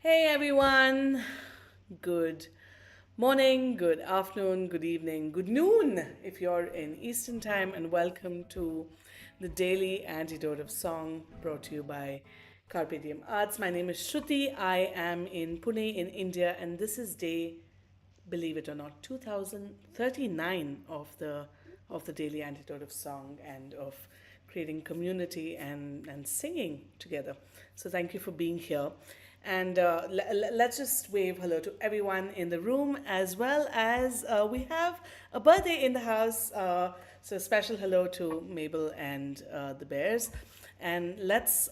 Hey everyone, good morning, good afternoon, good evening, good noon if you're in Eastern Time, and welcome to the daily antidote of song brought to you by Carpe Diem Arts. My name is Shruti. I am in Pune in India, and this is day, believe it or not, 2039 of the daily antidote of song and of creating community and singing together. So thank you for being here. And let's just wave hello to everyone in the room, as well as we have a birthday in the house. So a special hello to Mabel and the Bears. And let's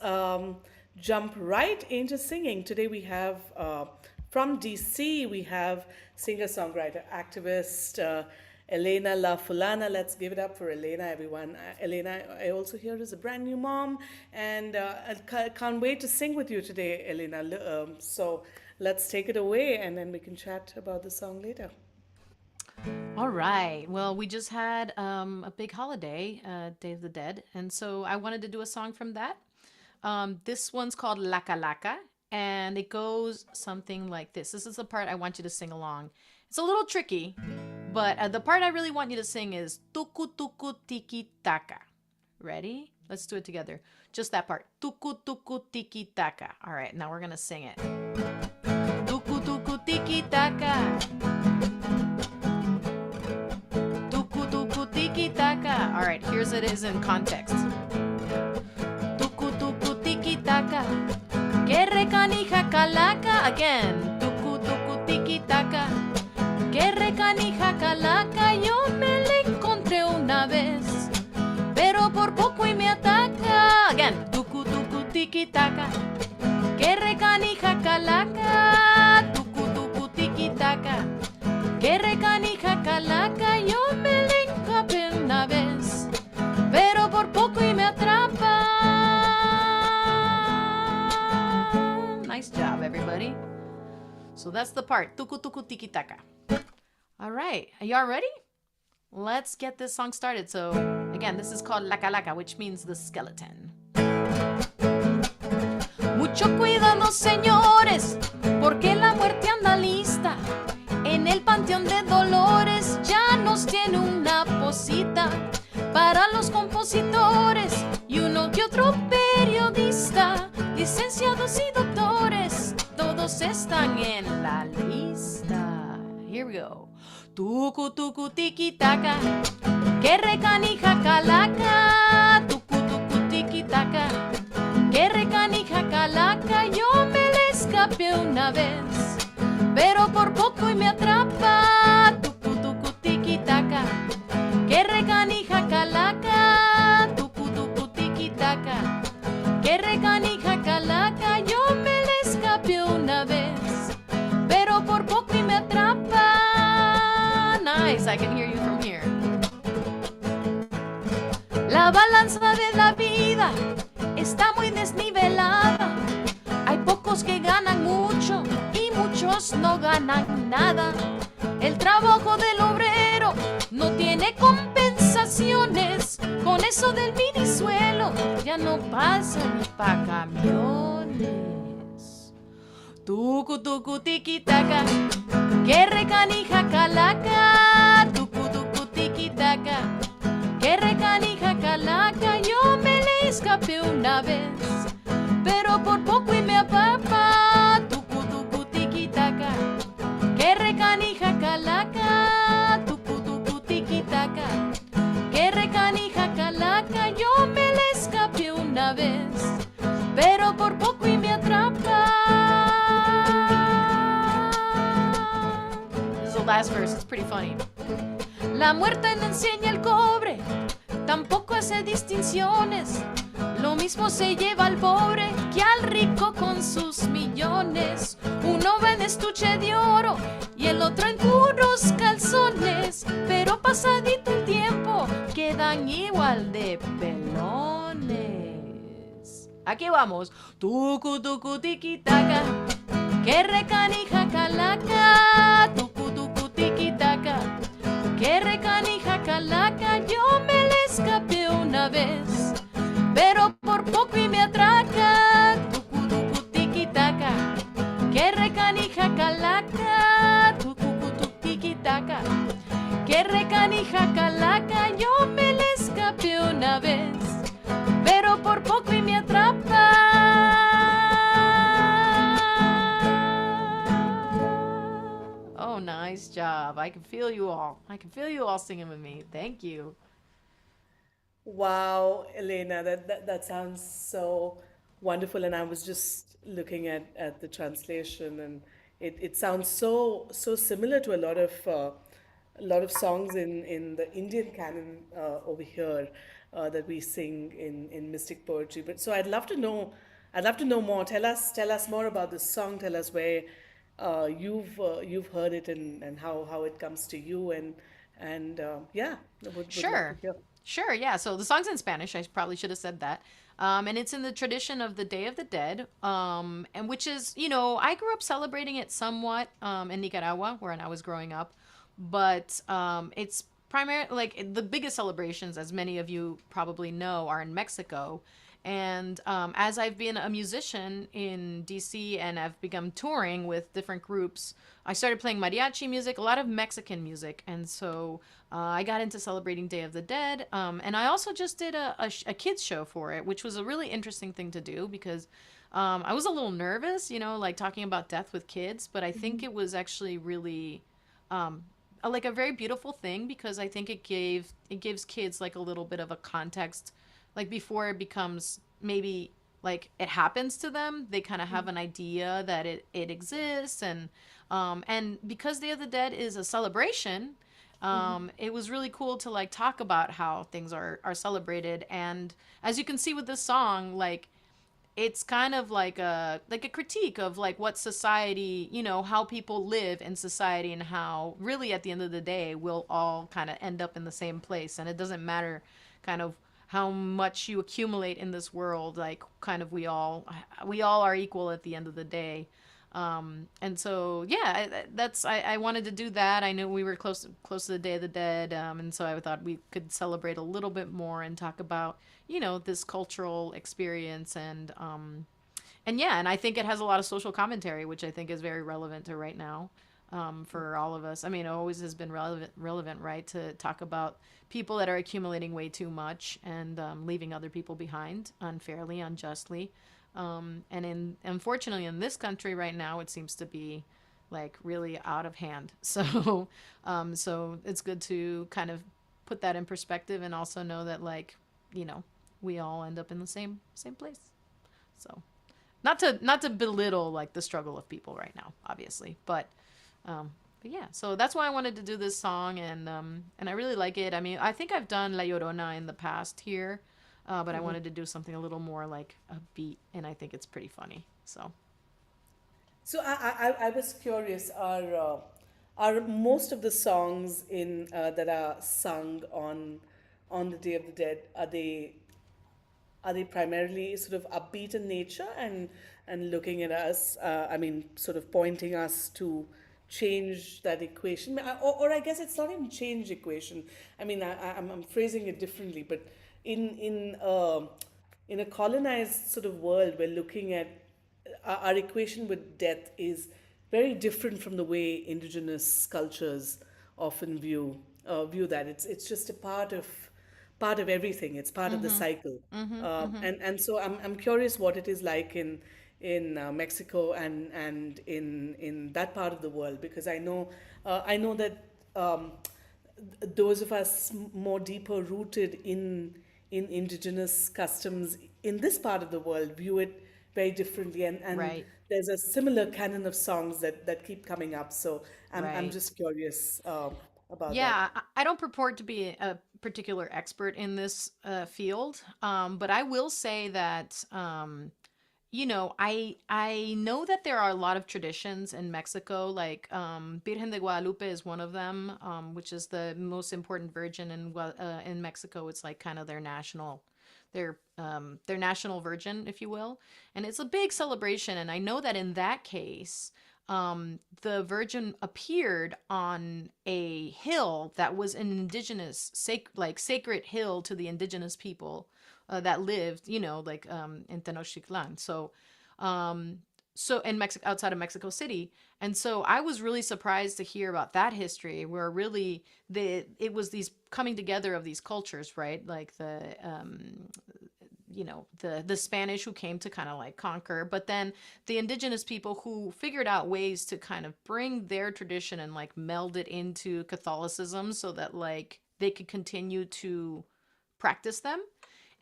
jump right into singing. Today we have from DC, we have singer-songwriter, activist Elena La Fulana. Let's give it up for Elena, everyone. Elena, I also hear, is a brand new mom, and I can't wait to sing with you today, Elena. So let's take it away, and then we can chat about the song later. All right. Well, we just had a big holiday, Day of the Dead, and so I wanted to do a song from that. This one's called La Calaca, and it goes something like this. This is the part I want you to sing along. It's a little tricky, but the part I really want you to sing is Tucu-tucu-tiki-taka. Ready? Let's do it together. Just that part. Tucu-tucu-tiki-taka. All right, now we're going to sing it. Tucu-tucu-tiki-taka. Tucu-tucu-tiki-taka. All right, here's it is in context. Tucu-tucu-tiki-taka. Que recanija calaca. Again. Tucu-tucu-tiki-taka. Que recanija calaca, yo me la encontré una vez, pero por poco y me ataca. Again, tucu-tucu-tiki-taka. Que recanija calaca, tucu-tucu-tiki-taka. Que recanija calaca, yo me la escapé una vez, pero por poco y me atrapa. Nice job, everybody. So that's the part, tucu-tucu-tiki-taka. All right, are y'all ready? Let's get this song started. So again, this is called La Calaca, which means the skeleton. Mucho cuidado, señores, porque la muerte anda lista. En el panteón de dolores ya nos tiene una posita para los compositores y uno que otro periodista, licenciados y doctores, todos están en la lista. Here we go. Tucu-tucu-tiki-taka, que recanija calaca. Tucu-tucu-tiki-taka, que recanija calaca. Yo me la escapé una vez, pero por poco y me atrapa. Tucu-tucu-tiki-taka, que recanija calaca. Tucu-tucu-tiki-taka, que recanija calaca. Yo me la escapé una vez, pero por poco y me atrapa. Nice, I can hear you from here. La balanza de la vida está muy desnivelada. Hay pocos que ganan mucho y muchos no ganan nada. El trabajo del obrero no tiene compensaciones. Con eso del minisuelo ya no pasa ni pa' camiones. Tucu-tucu-tiki-taka, que recanija calaca. Tucu-tucu-tiki-taka, que recanija calaca. Yo me la escapé una vez, pero por poco y me apapa. Tucu-tucu-tiki-taka, que recanija calaca. Tucu-tucu-tiki-taka, que recanija calaca. Yo me la escapé una vez, pero por poco y me atrapa. Last verse, it's pretty funny. La muerte no enseña el cobre, tampoco hace distinciones. Lo mismo se lleva al pobre que al rico con sus millones. Uno va en estuche de oro y el otro en puros calzones, pero pasadito el tiempo quedan igual de pelones. Aquí vamos. Tucu-tucu-tiki-taka, que recanija calaca. Tucu-tucu-tiki-taka, que recanija calaca. Yo me la escapé una vez, pero por poco y me atraca. Tucu-tucu-tiki-taka, que recanija calaca, tucu-tucu-tiki-taka. Que recanija calaca, yo me le escapé una vez, pero por poco y me atrapa. Oh, nice job. I can feel you all. I can feel you all singing with me. Thank you. Wow, Elena, that sounds so wonderful. And I was just looking at the translation, and it sounds so similar to a lot of songs in the Indian canon over here that we sing in mystic poetry. But so I'd love to know more. Tell us more about this song. Tell us where you've heard it, and how it comes to you, and yeah, would love to Sure. hear. Sure, yeah. So the song's in Spanish. I probably should have said that. And it's in the tradition of the Day of the Dead, and which is, I grew up celebrating it somewhat in Nicaragua, where I was growing up. But it's primarily like the biggest celebrations, as many of you probably know, are in Mexico. And as I've been a musician in DC and I've begun touring with different groups, I started playing mariachi music, a lot of Mexican music. And so I got into celebrating Day of the Dead. And I also just did a kids show for it, which was a really interesting thing to do because I was a little nervous, like talking about death with kids. But I think it was actually really like a very beautiful thing because I think it gives kids like a little bit of a context, like before it becomes maybe like it happens to them, they kind of have an idea that it exists. And because Day of the Dead is a celebration, it was really cool to like talk about how things are celebrated. And as you can see with this song, like it's kind of like a critique of like what society, how people live in society and how really at the end of the day we'll all kind of end up in the same place, and it doesn't matter kind of how much you accumulate in this world, like kind of we all are equal at the end of the day. And so yeah, I wanted to do that. I knew we were close to the Day of the Dead, and so I thought we could celebrate a little bit more and talk about this cultural experience. And yeah, and I think it has a lot of social commentary, which I think is very relevant to right now, for all of us. I mean, it always has been relevant, right, to talk about people that are accumulating way too much and leaving other people behind unfairly, unjustly. And unfortunately in this country right now, it seems to be like really out of hand. So, so it's good to kind of put that in perspective and also know that like, we all end up in the same place. So not to belittle like the struggle of people right now, obviously, but yeah, so that's why I wanted to do this song, and I really like it. I mean, I think I've done La Llorona in the past here, but I wanted to do something a little more like upbeat, and I think it's pretty funny. So So I was curious, are most of the songs in that are sung on the Day of the Dead, are they primarily sort of upbeat in nature, and looking at us, I mean, sort of pointing us to change that equation, or I guess it's not even change equation. I mean, I'm phrasing it differently, but in a colonized sort of world, we're looking at our equation with death is very different from the way indigenous cultures often view that. It's just a part of everything. It's part of the cycle. And so I'm curious what it is like in Mexico and in that part of the world, because I know that those of us more deeper rooted in indigenous customs in this part of the world view it very differently, and right, there's a similar canon of songs that keep coming up. So I'm right. just curious about that. Yeah, I don't purport to be a particular expert in this field, but I will say that I know that there are a lot of traditions in Mexico, like Virgen de Guadalupe is one of them, which is the most important virgin in Mexico. It's like kind of their national virgin, if you will, and it's a big celebration. And I know that in that case, the Virgin appeared on a hill that was an indigenous, sacred hill to the indigenous people that lived, like in Tenochtitlan. So, um, so in Mexico, outside of Mexico City. And so I was really surprised to hear about that history, where really it was these coming together of these cultures, right? Like the Spanish who came to kind of like conquer, but then the indigenous people who figured out ways to kind of bring their tradition and like meld it into Catholicism so that like they could continue to practice them.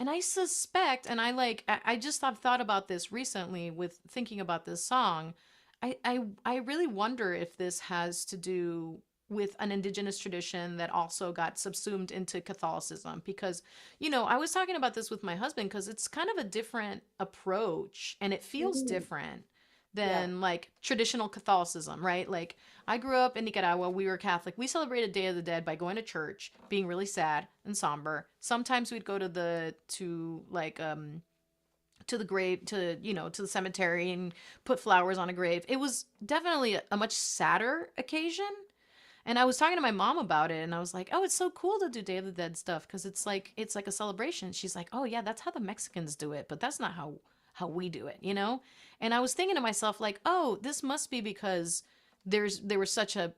And I suspect, and I just have thought about this recently with thinking about this song. I really wonder if this has to do with an indigenous tradition that also got subsumed into Catholicism. Because, I was talking about this with my husband because it's kind of a different approach and it feels Mm. different Yeah. than like traditional Catholicism, right? Like I grew up in Nicaragua, we were Catholic. We celebrated Day of the Dead by going to church, being really sad and somber. Sometimes we'd go to the grave, to the cemetery and put flowers on a grave. It was definitely a much sadder occasion. And I was talking to my mom about it, and I was like, "Oh, it's so cool to do Day of the Dead stuff because it's like a celebration." She's like, "Oh yeah, that's how the Mexicans do it, but that's not how we do it." And I was thinking to myself like, "Oh, this must be because there was such a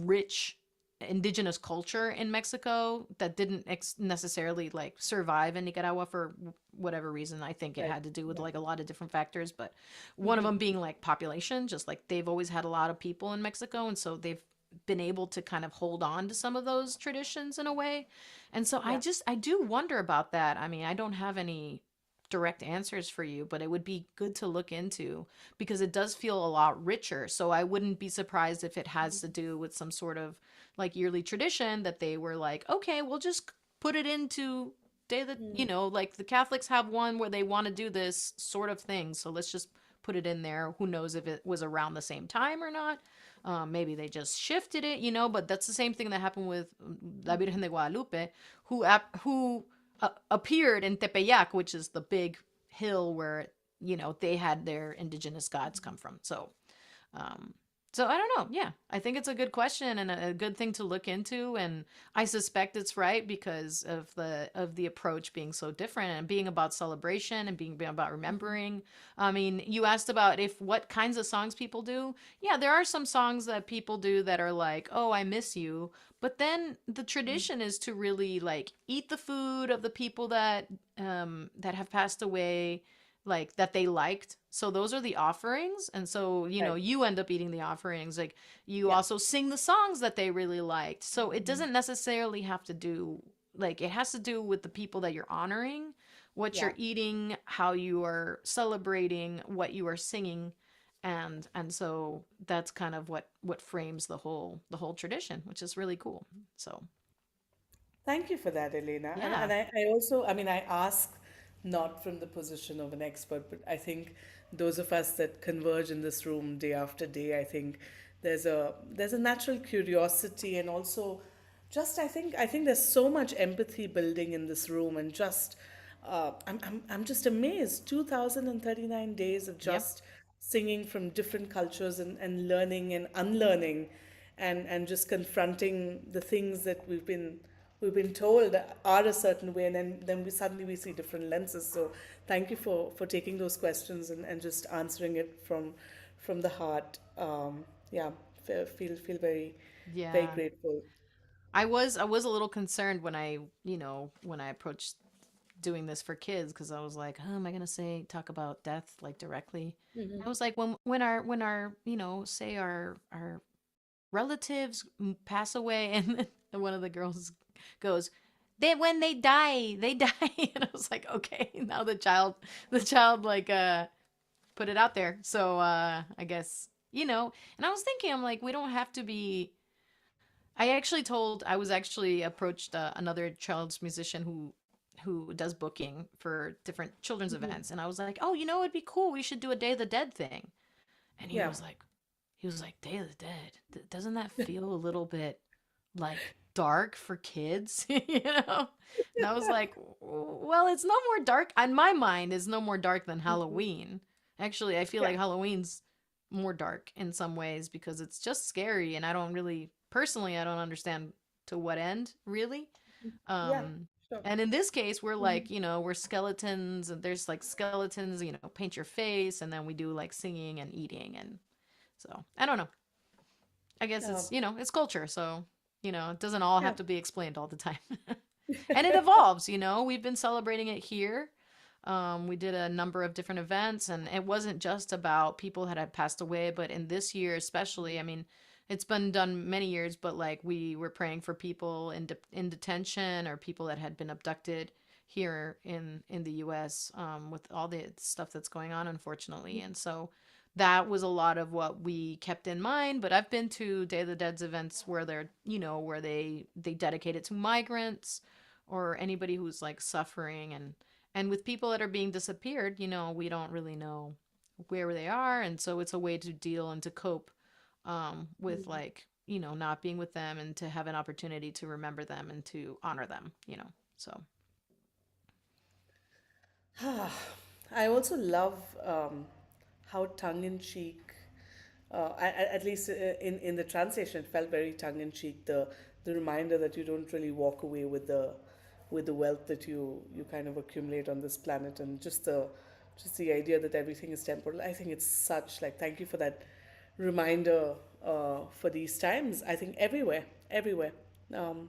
rich indigenous culture in Mexico that didn't necessarily like survive in Nicaragua for whatever reason. I think it Right. had to do with Yeah. like a lot of different factors, but one of Hmm. them being like population, just like they've always had a lot of people in Mexico, and so they've been able to kind of hold on to some of those traditions in a way. And so Yeah. I do wonder about that. I mean, I don't have any direct answers for you, but it would be good to look into because it does feel a lot richer. So I wouldn't be surprised if it has to do with some sort of like yearly tradition that they were like, okay, we'll just put it into day that, Mm. like the Catholics have one where they want to do this sort of thing. So let's just put it in there. Who knows if it was around the same time or not? Maybe they just shifted it. But that's the same thing that happened with La Virgen de Guadalupe, who appeared in Tepeyac, which is the big hill where they had their indigenous gods come from. Um, so I don't know. Yeah, I think it's a good question and a good thing to look into, and I suspect it's right because of the approach being so different and being about celebration and being about remembering. I mean, you asked about if what kinds of songs people do. Yeah, there are some songs that people do that are like, "Oh, I miss you," but then the tradition is to really like eat the food of the people that have passed away, like that they liked. So those are the offerings. And so, Right. you end up eating the offerings. Like you Yeah. also sing the songs that they really liked. So it doesn't necessarily have to do like it has to do with the people that you're honoring, what Yeah. you're eating, how you are celebrating, what you are singing. And so that's kind of what frames the whole tradition, which is really cool. So, Thank you for that, Elena. And, yeah. and I also, I mean, I ask not from the position of an expert, but I think those of us that converge in this room day after day, I think there's a natural curiosity and also just I think there's so much empathy building in this room and just I'm just amazed 2039 days of Yep. just singing from different cultures and learning and unlearning and just confronting the things that we've been told are a certain way and then we see different lenses. So thank you for taking those questions and just answering it from the heart. Yeah, feel very very Yeah. grateful. I was a little concerned when I approached doing this for kids because I was like, oh, am I gonna talk about death like directly? I was like, when our say our relatives pass away, and then one of the girls goes, they when they die, and I was like, okay, now the child like put it out there, so I guess and I was thinking, I'm like, we don't have to be. I was actually approached another child's musician who does booking for different children's events, and I was like, oh, it'd be cool. We should do a Day of the Dead thing. And he Yeah. was like, Day of the Dead. Doesn't that feel a little bit like dark for kids? And I was like, well, it's no more dark. In my mind, it's no more dark than Halloween. Actually, I feel Yeah. like Halloween's more dark in some ways because it's just scary, and I don't really, personally, I don't understand to what end, really. Yeah. Um, Sure. And in this case, we're like, we're skeletons, and there's like skeletons, paint your face, and then we do like singing and eating. And so I don't know. I guess Yeah. it's culture. So, it doesn't all Yeah. have to be explained all the time. And it evolves, we've been celebrating it here. We did a number of different events, and it wasn't just about people that had passed away, but in this year especially, I mean, it's been done many years, but like we were praying for people in detention, or people that had been abducted here in the U.S. With all the stuff that's going on, unfortunately. And so that was a lot of what we kept in mind. But I've been to Day of the Dead's events where they're, where they dedicate it to migrants or anybody who's like suffering, and with people that are being disappeared, we don't really know where they are, and so it's a way to deal and to cope with like, not being with them, and to have an opportunity to remember them and to honor them, so. I also love how tongue in cheek, at least in the translation, it felt very tongue in cheek. The reminder that you don't really walk away with the wealth that you kind of accumulate on this planet, and just the idea that everything is temporal. I think it's such like, thank you for that reminder for these times. I think everywhere,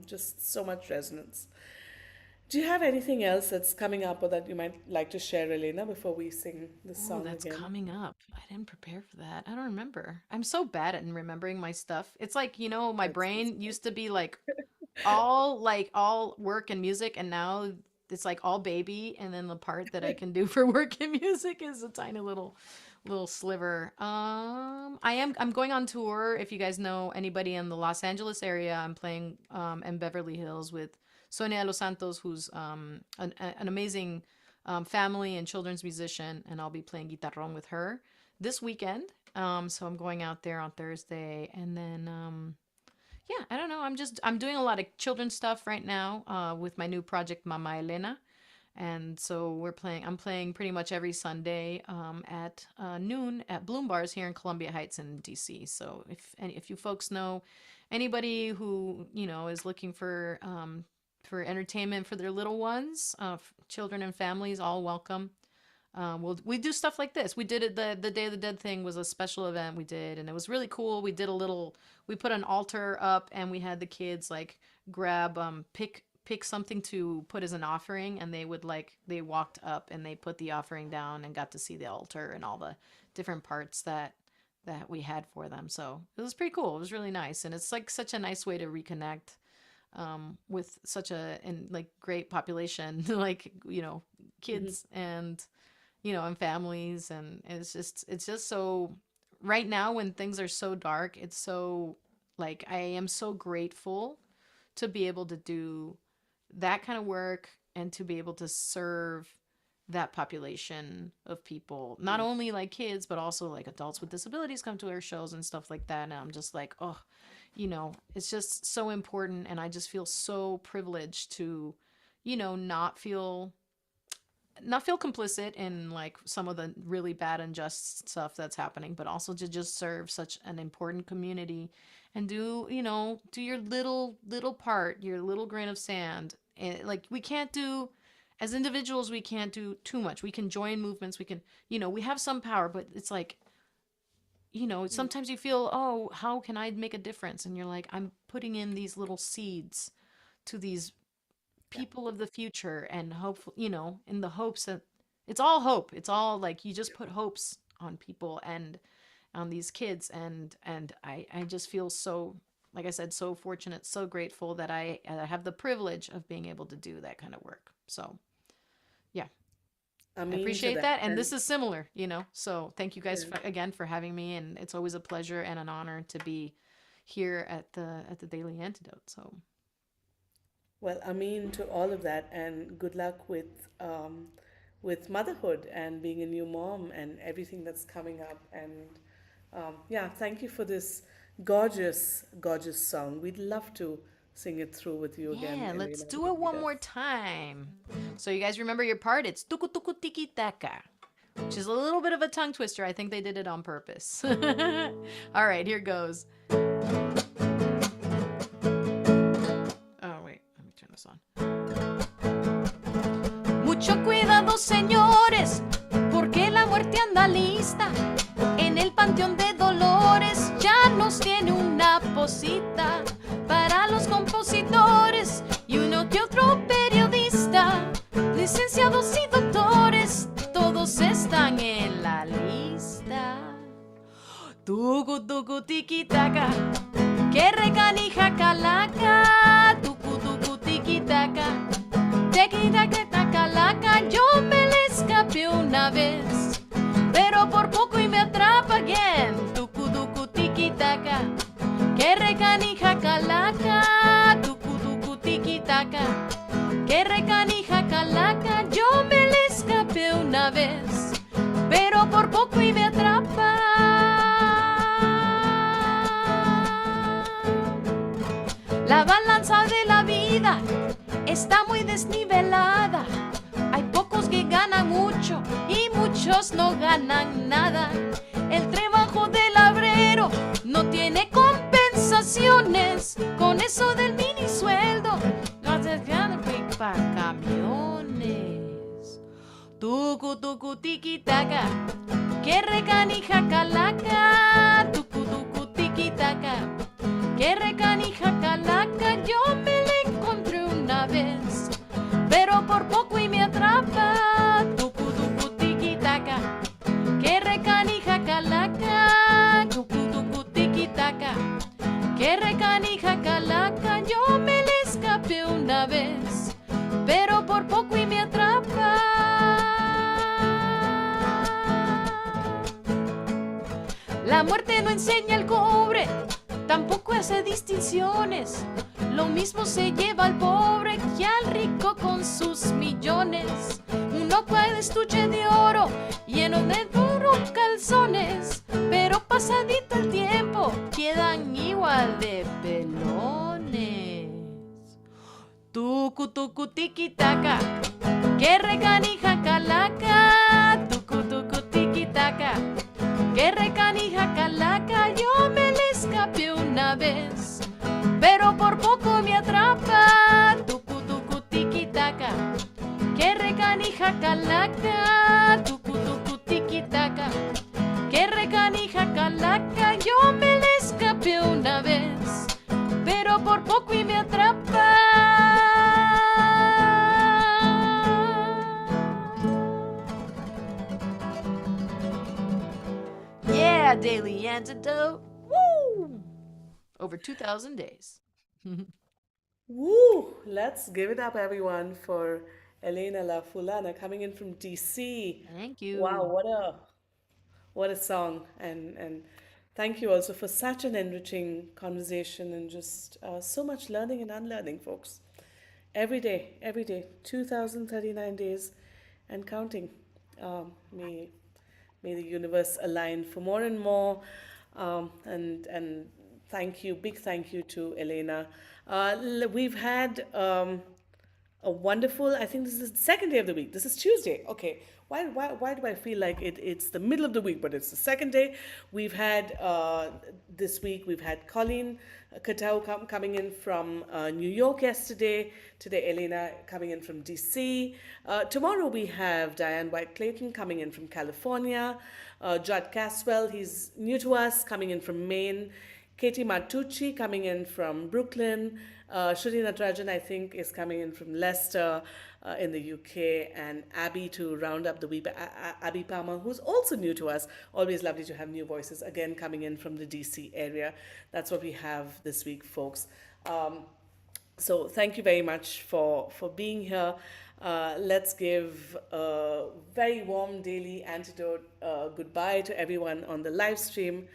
just so much resonance. Do you have anything else that's coming up or that you might like to share, Elena, before we sing this Oh, song that's again? coming up. I didn't prepare for that. I don't remember. I'm so bad at remembering my stuff. It's like, my That's brain used to be like all work and music, and now it's like all baby, and then the part that I can do for work and music is a tiny little sliver. I'm going on tour. If you guys know anybody in the Los Angeles area, I'm playing in Beverly Hills with Sonia de los Santos, who's an amazing family and children's musician, and I'll be playing guitarrón with her this weekend. So I'm going out there on Thursday, and then yeah, I don't know. I'm doing a lot of children's stuff right now with my new project Mama Elena, and so I'm playing pretty much every Sunday at noon at Bloom Bars here in Columbia Heights in DC. So if you folks know anybody who is looking for entertainment for their little ones, children and families, all welcome. We do stuff like this. We did it. The Day of the Dead thing was a special event we did, and it was really cool. We put an altar up, and we had the kids like grab, pick something to put as an offering, and they walked up and they put the offering down and got to see the altar and all the different parts that we had for them. So it was pretty cool. It was really nice, and it's like such a nice way to reconnect with such and like great population, like kids and and families, and it's just so, right now when things are so dark, it's so like, I am so grateful to be able to do that kind of work, and to be able to serve that population of people, not only like kids, but also like adults with disabilities come to our shows and stuff like that. And I'm just like, oh, it's just so important, and I just feel so privileged to not feel complicit in like some of the really bad unjust stuff that's happening, but also to just serve such an important community, and do your little part, your little grain of sand. And like, we can't do, as individuals, we can't do too much. We can join movements, we can, we have some power, but it's like, sometimes you feel, oh, how can I make a difference? And you're like, I'm putting in these little seeds to these Yeah. people of the future, and hope, in the hopes that it's all hope. It's all like, you just put hopes on people and on these kids. And I just feel so, like I said, so fortunate, so grateful that I have the privilege of being able to do that kind of work. So yeah, I I mean to appreciate that. that. And And this is similar, so thank you guys yeah. again for having me. And it's always a pleasure and an honor to be here at the Daily Antidote. So Well, I mean to all of that, and good luck with motherhood and being a new mom and everything that's coming up. And yeah, thank you for this gorgeous, gorgeous song. We'd love to sing it through with you again, yeah, let's Elena. It do it would be one good. more time. So you guys remember your part? It's Tucu-tucu-tiki-taka, which is a little bit of a tongue twister. I think they did it on purpose. All right, here goes. Oh, wait, let me turn this on. señores, porque la muerte anda lista. En el panteón de dolores ya nos tiene una posita para los compositores y uno que otro periodista. Licenciados y doctores, todos están en la lista. Tucu-tucu-tiki-taka, que recanija Calaca. Tucu-tucu-tiki-taka, tiki-taka, Calaca. Yo me le escapé una vez, pero por poco y me atrapa again. Tucu-tucu-tiki-taka, que recanija Calaca. Tucu-tucu-tiki-taka, que recanija Calaca. Yo me le escapé una vez, pero por poco y me atrapa. La balanza de la vida está muy desnivelada. Hay pocos que ganan mucho y muchos no ganan nada. El trabajo del obrero no tiene compensaciones. Con eso del mini sueldo no se ganan para camiones. Tucu-tucu-tiki-taka, que recanija Calaca. Tucu-tucu-tiki-taka, que recanija Calaca. Yo me la encontré una vez, pero por poco y me atrapa. Tucu-tucu-tiki-taka, que recanija Calaca. Tucu-tucu-tiki-taka, que recanija Calaca. Yo me la escapé una vez, pero por poco y me atrapa. La muerte no enseña el cobre, tampoco hace distinciones. Lo mismo se lleva al pobre que al rico con sus millones. Uno puede estuche de oro lleno de puros calzones, pero pasadito el tiempo quedan igual de pelones. Tucu-tucu-tiki-taka, que recanija Calaca. Tucu-tucu-tiki-taka, que recanija Calaca. Yo me le escapé una vez, pero por poco me atrapa. Tucu-tucu-tiki-taka, que recanija Calaca. Tucu-tucu-tiki-taka, que recanija Calaca. Yo me le escapé una vez, pero por poco y me atrapa. Yeah, Daily Antidote. Woo! Over 2,000 days. Woo! Let's give it up, everyone, for Elena La Fulana coming in from DC. Thank you. Wow, what a song, and thank you also for such an enriching conversation and just so much learning and unlearning, folks. Every day, 2039 days and counting. May the universe align for more and more. And thank you, big thank you to Elena. We've had a wonderful, I think this is the second day of the week. This is Tuesday. Okay. Why do I feel like it's the middle of the week, but it's the second day? We've had, this week, we've had Colleen Katau coming in from New York yesterday. Today, Elena coming in from DC. Tomorrow, we have Diane White-Clayton coming in from California. Judd Caswell, he's new to us, coming in from Maine. Katie Martucci coming in from Brooklyn. Shruthi Natarajan, I think, is coming in from Leicester in the UK. And Abby to round up the week, Abby Palmer, who's also new to us. Always lovely to have new voices, again, coming in from the DC area. That's what we have this week, folks. So thank you very much for being here. Let's give a very warm daily antidote goodbye to everyone on the live stream.